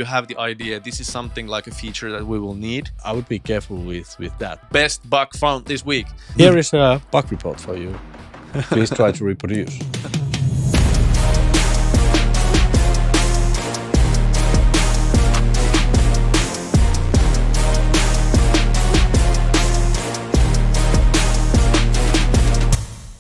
You have the idea, this is something like a feature that we will need. I would be careful with that. Best bug found this week. Here is a bug report for you. Please try to reproduce.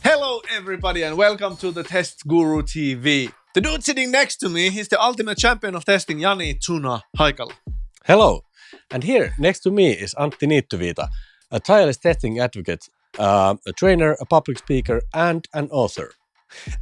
Hello everybody and welcome to the testgurutv. The dude sitting next to me, he's the ultimate champion of testing, Jani Tuna Haikala. Hello. And here next to me is Antti Niittyviita, a tireless testing advocate, a trainer, a public speaker, and an author.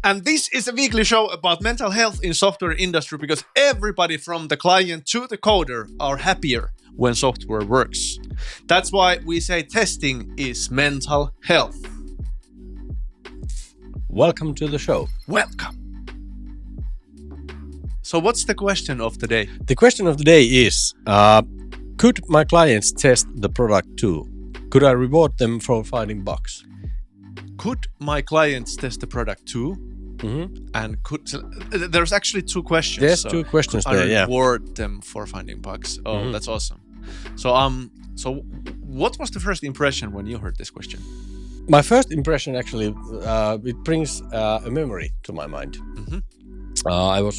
And this is a weekly show about mental health in software industry because everybody from the client to the coder are happier when software works. That's why we say testing is mental health. Welcome to the show. Welcome. So what's the question of the day? The question of the day is, could my clients test the product too? Could I reward them for finding bugs? Could my clients test the product too? Mm-hmm. And there's actually two questions. There's two questions there, yeah. Reward them for finding bugs. Oh, That's awesome. So what was the first impression when you heard this question? My first impression actually, it brings a memory to my mind. Mm-hmm. I was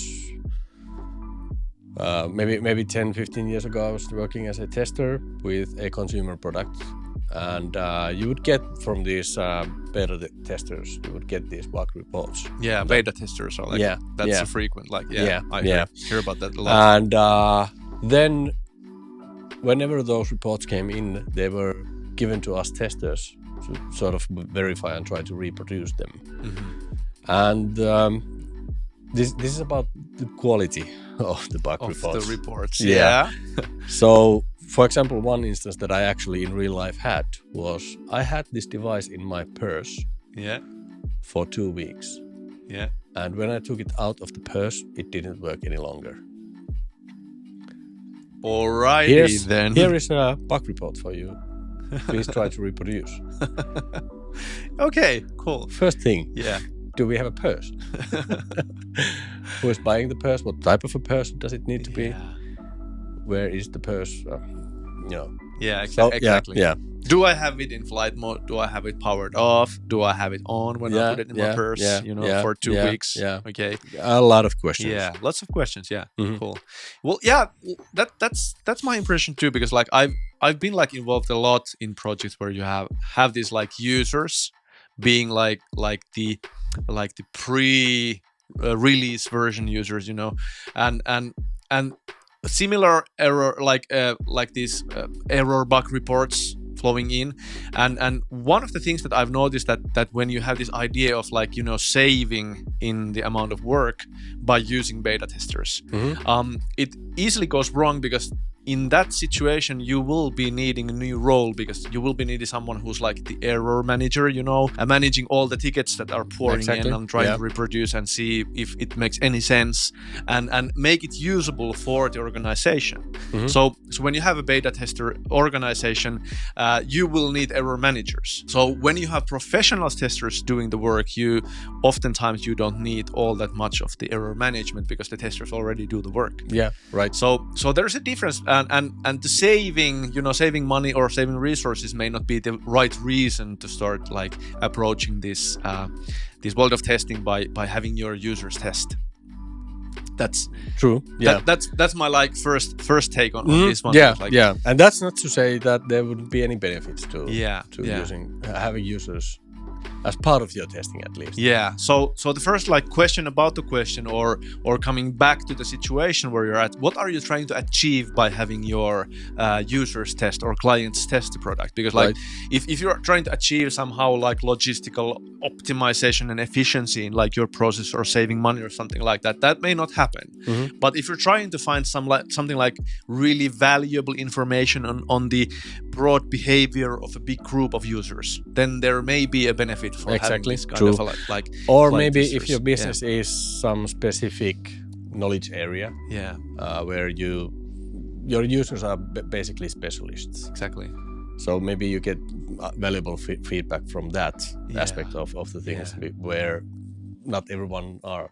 maybe 10, 15 years ago, I was working as a tester with a consumer product. And you would get from these beta testers, you would get these bug reports. Yeah, beta testers are like, that's a frequent, I hear about that a lot. And then whenever those reports came in, they were given to us testers to sort of verify and try to reproduce them. Mm-hmm. And this is about the quality of the bug reports. The reports, yeah. So, for example, one instance that I actually in real life had was I had this device in my purse for 2 weeks. Yeah. And when I took it out of the purse, it didn't work any longer. Alrighty then. Here is a bug report for you. Please try to reproduce. Okay, cool. First thing. Yeah. Do we have a purse? Who is buying the purse? What type of a purse does it need to be? Where is the purse? Yeah, exactly. Yeah. Do I have it in flight mode? Do I have it powered off? Do I have it on when I put it in my purse? For 2 weeks. Yeah. Okay. A lot of questions. Yeah, lots of questions. Yeah. Mm-hmm. Cool. Well, yeah, that's my impression too, because like I've been like involved a lot in projects where you have these like users being like the pre-release version users, and similar error like these error bug reports flowing in, and one of the things that I've noticed that when you have this idea of saving in the amount of work by using beta testers, it easily goes wrong because in that situation, you will be needing a new role because you will be needing someone who's like the error manager, and managing all the tickets that are pouring in and trying to reproduce and see if it makes any sense and make it usable for the organization. Mm-hmm. So when you have a beta tester organization, you will need error managers. So when you have professional testers doing the work, oftentimes you don't need all that much of the error management because the testers already do the work. Yeah, right. So there's a difference. And the saving money or saving resources may not be the right reason to start like approaching this world of testing by having your users test. That's true. Yeah, that's my like first take on this one. Yeah, and that's not to say that there wouldn't be any benefits to having users as part of your testing at least. Yeah. So the first like question about the question or coming back to the situation where you're at, what are you trying to achieve by having your users test or clients test the product? Because like if you're trying to achieve somehow like logistical optimization and efficiency in like your process or saving money or something like that may not happen. Mm-hmm. But if you're trying to find something like really valuable information on the broad behavior of a big group of users, then there may be a benefit for having this kind of like or maybe if your business is some specific knowledge area where your users are basically specialists. Exactly. So maybe you get valuable feedback from that aspect of the things where not everyone are.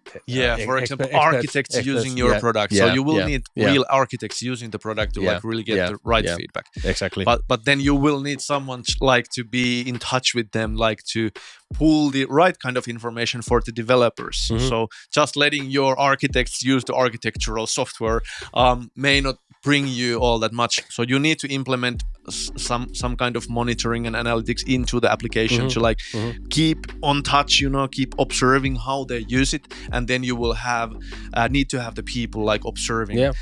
For example, architects using your product. So you will need real architects using the product to like really get the right feedback. Exactly. But then you will need someone like to be in touch with them, like to pull the right kind of information for the developers. So just letting your architects use the architectural software may not bring you all that much. So you need to implement some kind of monitoring and analytics into the application to like keep on touch, keep observing how they use it, and then you will need to have the people like observing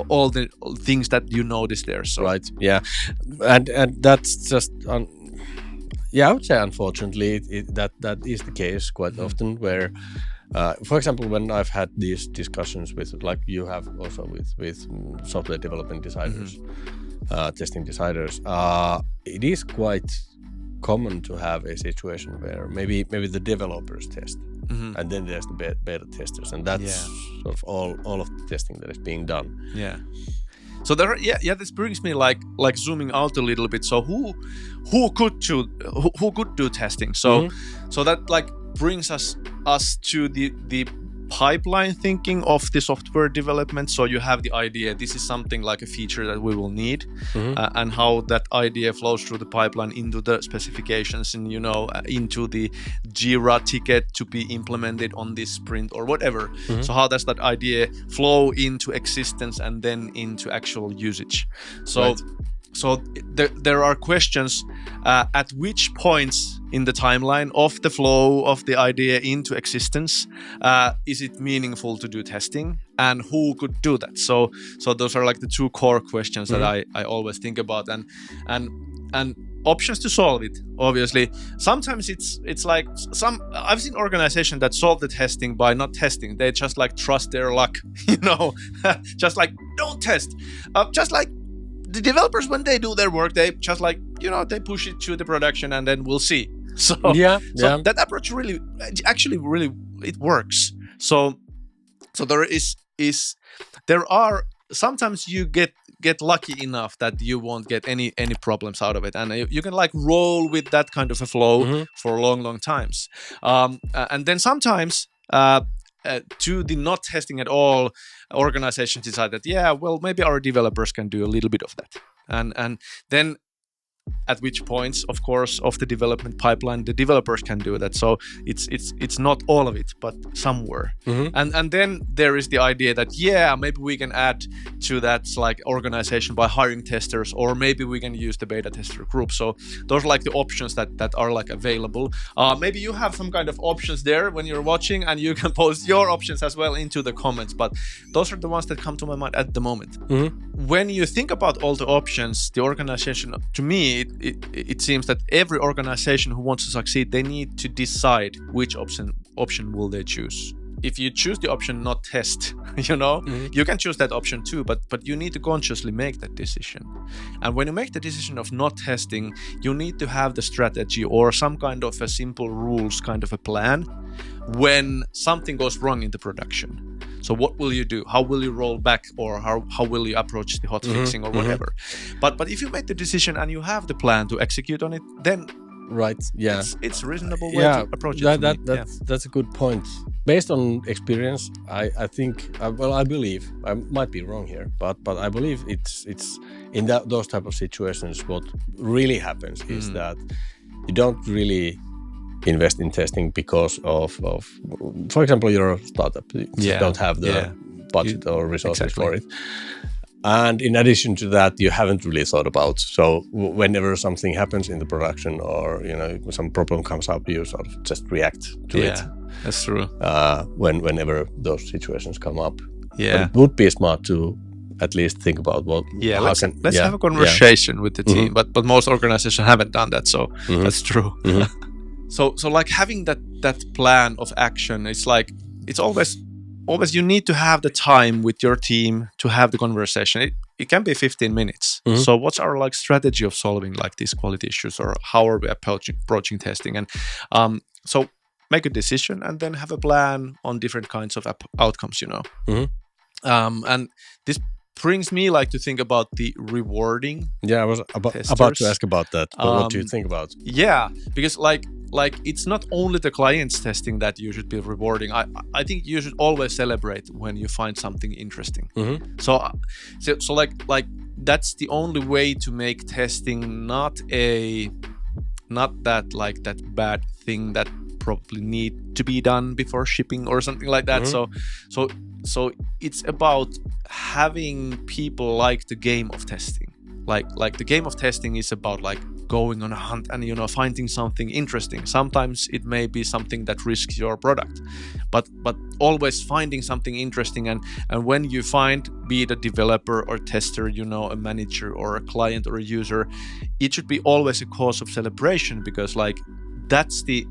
all the things that you notice there. So and that's just I would say unfortunately that is the case quite often where. For example, when I've had these discussions with, like you have also with software development designers, testing designers, it is quite common to have a situation where maybe the developers test, and then there's the beta testers, and that's sort of all of the testing that is being done. Yeah. So this brings me like zooming out a little bit. So who could do testing? So that like brings us to the pipeline thinking of the software development. So you have the idea, this is something like a feature that we will need, and how that idea flows through the pipeline into the specifications and into the Jira ticket to be implemented on this sprint or whatever. So how does that idea flow into existence and then into actual usage? So there are questions at which points in the timeline of the flow of the idea into existence is it meaningful to do testing, and who could do that? So those are like the two core questions that I always think about, and options to solve it. Obviously, sometimes it's like I've seen organizations that solve the testing by not testing. They just like trust their luck, just like don't test, just like. The developers, when they do their work, they just like, they push it to the production and then we'll see. So that approach really it works. So there are sometimes you get lucky enough that you won't get any problems out of it, and you can like roll with that kind of a flow for long times. And then sometimes to the not testing at all, organizations decide that maybe our developers can do a little bit of that, and then at which points, of course, of the development pipeline, the developers can do that. So it's not all of it, but somewhere. And then there is the idea that maybe we can add to that like organization by hiring testers, or maybe we can use the beta tester group. So those are like the options that are like available. Maybe you have some kind of options there when you're watching, and you can post your options as well into the comments. But those are the ones that come to my mind at the moment. When you think about all the options, the organization, to me, it seems that every organization who wants to succeed, they need to decide which option will they choose. If you choose the option not test, you can choose that option too, but you need to consciously make that decision. And when you make the decision of not testing, you need to have the strategy or some kind of a simple rules kind of a plan when something goes wrong in the production. So what will you do? How will you roll back, or how will you approach the hot fixing or whatever? But if you make the decision and you have the plan to execute on it, then it's a reasonable way to approach it. That's a good point. Based on experience, I think I believe, I might be wrong here, but I believe it's in those type of situations what really happens is that you don't really invest in testing because of for example, you're a startup. You just don't have the budget or resources for it. And in addition to that, you haven't really thought about. So whenever something happens in the production, or some problem comes up, you sort of just react to it. That's true. Whenever those situations come up, but it would be smart to at least think about let's have a conversation with the team. But most organizations haven't done that, so that's true. So like having that plan of action, it's like it's always you need to have the time with your team to have the conversation. It can be 15 minutes. So what's our like strategy of solving like these quality issues, or how are we approaching testing? And so make a decision and then have a plan on different kinds of outcomes, and this brings me like to think about the rewarding. I was about to ask about that. But what do you think about? Because like like it's not only the client's testing that you should be rewarding. I think you should always celebrate when you find something interesting. So like that's the only way to make testing not that like that bad thing that probably need to be done before shipping or something like that. So it's about having people like the game of testing. Like the game of testing is about like going on a hunt and finding something interesting. Sometimes it may be something that risks your product, but always finding something interesting. And when you find, be it a developer or tester, a manager or a client or a user, it should be always a cause of celebration, because like that's the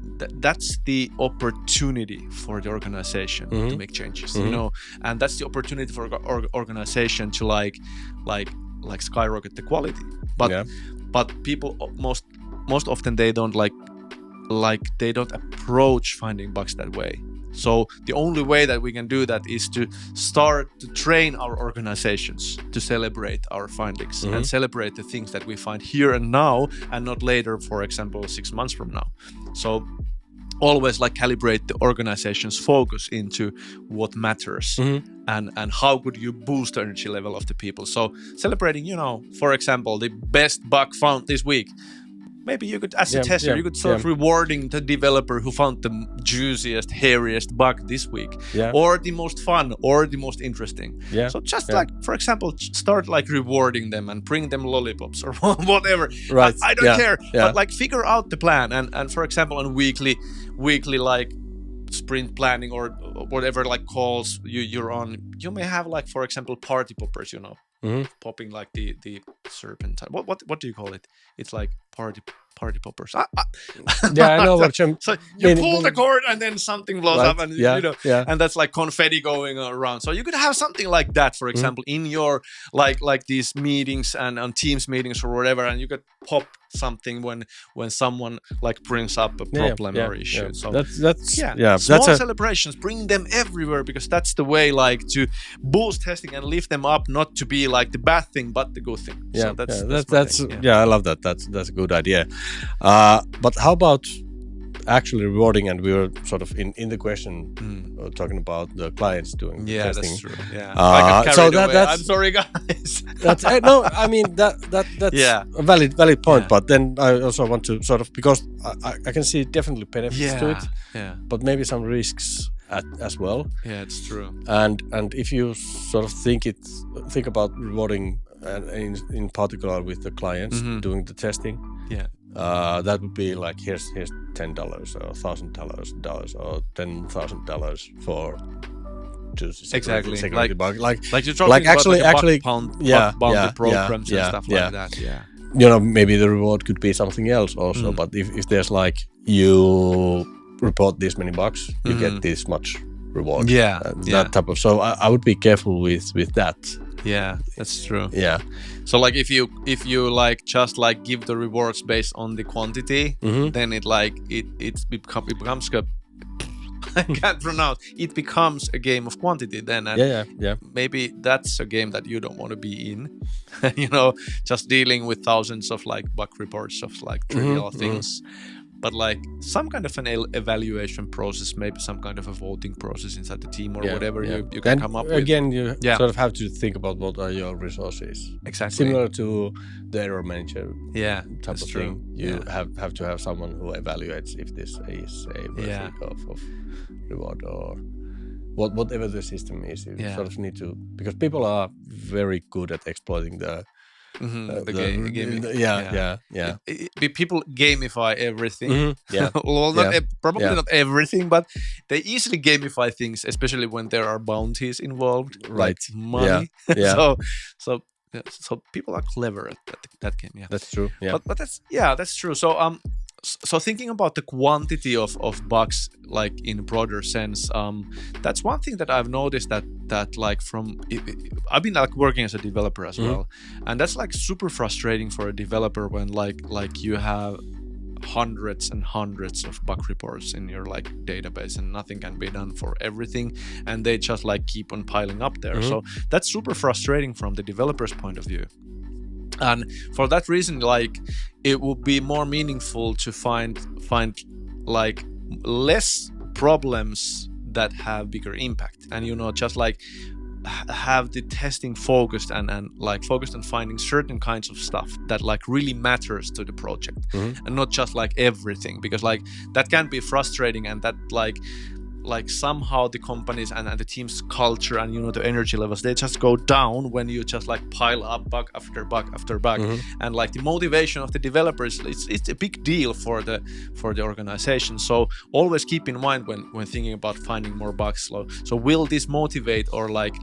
opportunity for the organization to make changes, and that's the opportunity for organization to like skyrocket the quality. But people most often they don't they don't approach finding bugs that way. So the only way that we can do that is to start to train our organizations to celebrate our findings and celebrate the things that we find here and now, and not later, for example, 6 months from now. So always like calibrate the organization's focus into what matters and how could you boost the energy level of the people. So celebrating, for example, the best bug found this week. Maybe you could, as a tester, you could start rewarding the developer who found the juiciest, hairiest bug this week, or the most fun, or the most interesting. So just like, for example, start like rewarding them and bring them lollipops or whatever. Right. I don't care, but like figure out the plan. And for example, on weekly like sprint planning or whatever like calls you're on, you may have like, for example, party poppers, popping like the serpentine. What do you call it? It's like party poppers. I know what you're. So you pull the cord and then something blows up, and and that's like confetti going around. So you could have something like that, for example, in your like these meetings and on Teams meetings or whatever, and you could pop something when someone like brings up a problem or issue. So that's small celebrations, bring them everywhere, because that's the way like to boost testing and lift them up, not to be like the bad thing but the good thing. So that's I love that. That's a good idea. But how about actually rewarding? And we were sort of in the question talking about the clients doing the testing. That's true. I got carried away. I'm sorry, guys. That's no. I mean that's a valid point. But then I also want to sort of, because I can see definitely benefits to it. But maybe some risks as well. Yeah, it's true. And if you sort of think about rewarding, and in particular with the clients doing the testing, that would be like here's $10 or $1,000 or $10,000 for security bug. Like you're talking actually bug bounty programs and stuff like that. Maybe the reward could be something else also. But if there's like, you report this many bugs, you get this much reward. That type of. So I would be careful with that. Yeah, that's true. Yeah. So like if you like just like give the rewards based on the quantity, then it becomes I can't pronounce. It becomes a game of quantity then. And maybe that's a game that you don't want to be in. Just dealing with thousands of like bug reports of like trivial things. But like some kind of an evaluation process, maybe some kind of a voting process inside the team or whatever you can come up with. Again, you sort of have to think about what are your resources. Exactly. Similar to the error manager type of true. thing. You have to have someone who evaluates if this is a worthy of reward or whatever the system is. You sort of need to, because people are very good at exploiting the gaming. People gamify everything. Well, probably not everything, but they easily gamify things, especially when there are bounties involved, like money. So people are clever at that game. Yeah, that's true. But that's true. So thinking about the quantity of bugs, like in a broader sense, that's one thing that I've noticed that like I've been like working as a developer as well, and that's like super frustrating for a developer when like you have hundreds and hundreds of bug reports in your like database and nothing can be done for everything, and they just like keep on piling up there. So that's super frustrating from the developer's point of view. And for that reason, like it would be more meaningful to find like less problems that have bigger impact, and just like have the testing focused and like focused on finding certain kinds of stuff that like really matters to the project, and not just like everything, because like that can be frustrating, and that like somehow the companies and the team's culture and the energy levels, they just go down when you just like pile up bug after bug after bug. And like the motivation of the developers, it's a big deal for the organization. So always keep in mind when thinking about finding more bugs. So will this motivate, or like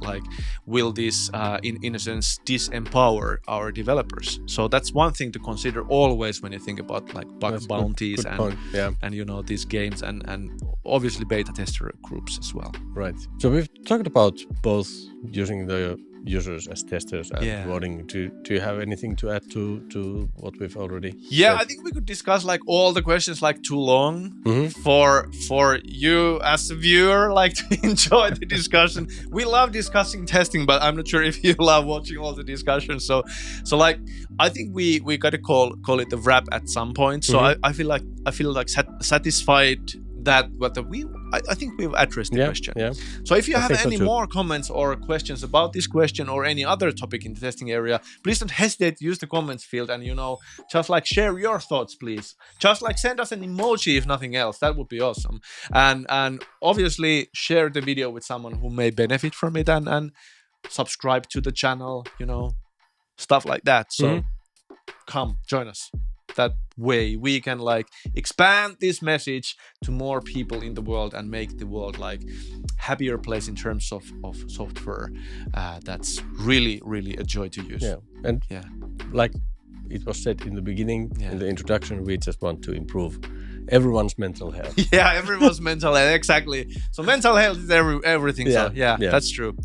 will this in a sense disempower our developers? So that's one thing to consider always when you think about like bug That's bounties good point. Yeah. and these games and obviously beta tester groups as well. Right. So we've talked about both using the users as testers and voting. Do you have anything to add to what we've already said? I think we could discuss like all the questions like too long for you as a viewer, like to enjoy the discussion. We love discussing testing, but I'm not sure if you love watching all the discussions. So like I think we gotta call it a wrap at some point. So I feel like satisfied that I think we've addressed the question. Yeah. So if you have any more comments or questions about this question or any other topic in the testing area, please don't hesitate to use the comments field and just like share your thoughts, please. Just like send us an emoji if nothing else. That would be awesome. And obviously share the video with someone who may benefit from it, and subscribe to the channel, stuff like that. So come join us. That way we can like expand this message to more people in the world and make the world like happier place in terms of software that's really, really a joy to use. And like it was said in the beginning, in the introduction, we just want to improve everyone's mental health. Everyone's mental health, exactly. So mental health is everything. So that's true.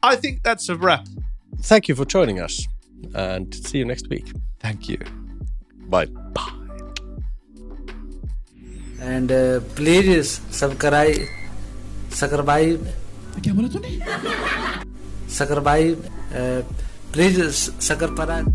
I think that's a wrap. Thank you for joining us, and see you next week. Thank you. Bye. And please subscribe. क्या बोला तूने? Subscribe. Please subscribe.